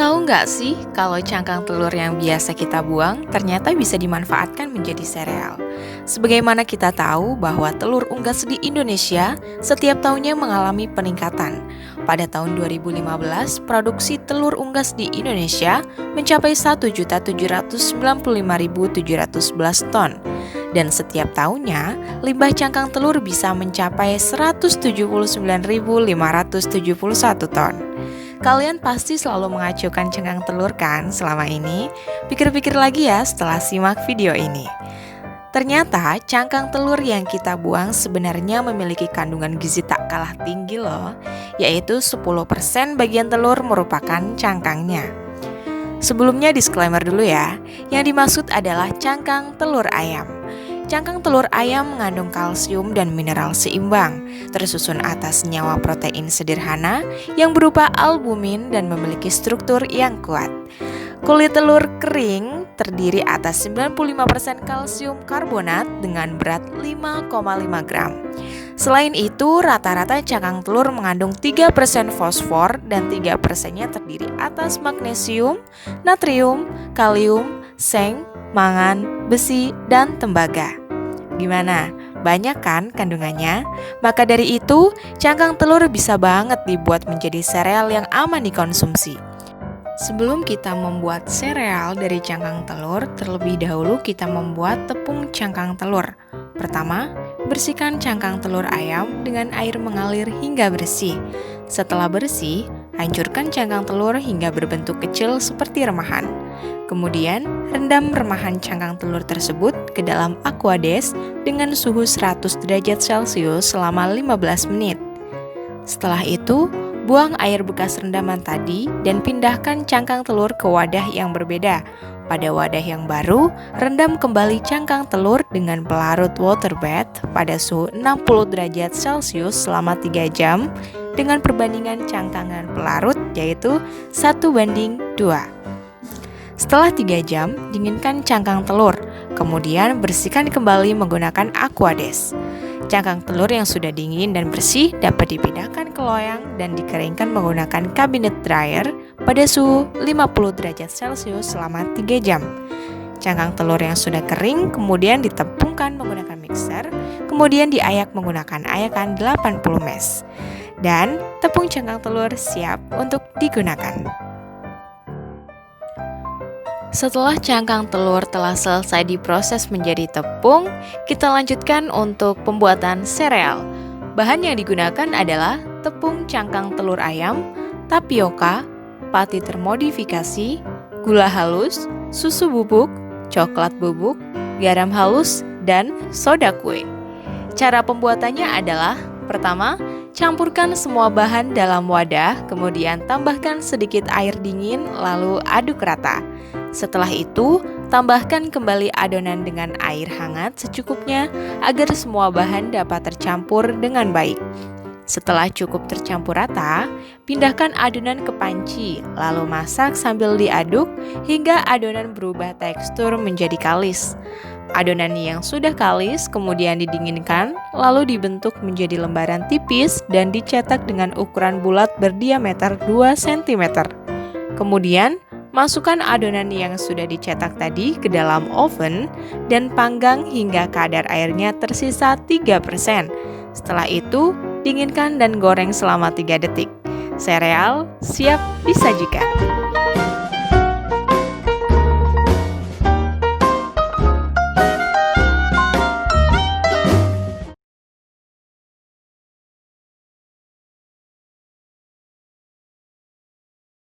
Tahu nggak sih kalau cangkang telur yang biasa kita buang ternyata bisa dimanfaatkan menjadi sereal? Sebagaimana kita tahu bahwa telur unggas di Indonesia setiap tahunnya mengalami peningkatan. Pada tahun 2015, produksi telur unggas di Indonesia mencapai 1.795.711 ton. Dan setiap tahunnya, limbah cangkang telur bisa mencapai 179.571 ton. Kalian pasti selalu mengacukan cangkang telur kan selama ini? Pikir-pikir lagi ya setelah simak video ini. Ternyata cangkang telur yang kita buang sebenarnya memiliki kandungan gizi tak kalah tinggi loh, yaitu 10% bagian telur merupakan cangkangnya. Sebelumnya disclaimer dulu ya, yang dimaksud adalah cangkang telur ayam. Cangkang telur ayam mengandung kalsium dan mineral seimbang, tersusun atas senyawa protein sederhana yang berupa albumin dan memiliki struktur yang kuat. Kulit telur kering terdiri atas 95% kalsium karbonat dengan berat 5,5 gram. Selain itu, rata-rata cangkang telur mengandung 3% fosfor dan 3%-nya terdiri atas magnesium, natrium, kalium, seng, mangan, besi, dan tembaga. Gimana? Banyak kan kandungannya? Maka dari itu, cangkang telur bisa banget dibuat menjadi sereal yang aman dikonsumsi. Sebelum kita membuat sereal dari cangkang telur, terlebih dahulu kita membuat tepung cangkang telur. Pertama, bersihkan cangkang telur ayam dengan air mengalir hingga bersih. Setelah bersih, hancurkan cangkang telur hingga berbentuk kecil seperti remahan. Kemudian, rendam remahan cangkang telur tersebut ke dalam Aquades dengan suhu 100 derajat Celcius selama 15 menit. Setelah itu, buang air bekas rendaman tadi dan pindahkan cangkang telur ke wadah yang berbeda. Pada wadah yang baru, rendam kembali cangkang telur dengan pelarut water bath pada suhu 60 derajat Celcius selama 3 jam dengan perbandingan cangkangan pelarut yaitu 1:2. Setelah 3 jam, dinginkan cangkang telur, kemudian bersihkan kembali menggunakan Aquades. Cangkang telur yang sudah dingin dan bersih dapat dipindahkan ke loyang dan dikeringkan menggunakan cabinet dryer pada suhu 50 derajat Celcius selama 3 jam. Cangkang telur yang sudah kering kemudian ditepungkan menggunakan mixer, kemudian diayak menggunakan ayakan 80 mesh. Dan tepung cangkang telur siap untuk digunakan. Setelah cangkang telur telah selesai diproses menjadi tepung, kita lanjutkan untuk pembuatan sereal. Bahan yang digunakan adalah tepung cangkang telur ayam, tapioka, pati termodifikasi, gula halus, susu bubuk, coklat bubuk, garam halus, dan soda kue. Cara pembuatannya adalah: pertama, campurkan semua bahan dalam wadah, kemudian tambahkan sedikit air dingin, lalu aduk rata. Setelah itu, tambahkan kembali adonan dengan air hangat secukupnya agar semua bahan dapat tercampur dengan baik. Setelah cukup tercampur rata, pindahkan adonan ke panci, lalu masak sambil diaduk hingga adonan berubah tekstur menjadi kalis. Adonan yang sudah kalis kemudian didinginkan, lalu dibentuk menjadi lembaran tipis dan dicetak dengan ukuran bulat berdiameter 2 cm. Kemudian, masukkan adonan yang sudah dicetak tadi ke dalam oven dan panggang hingga kadar airnya tersisa 3%. Setelah itu, dinginkan dan goreng selama 3 detik. Sereal siap disajikan.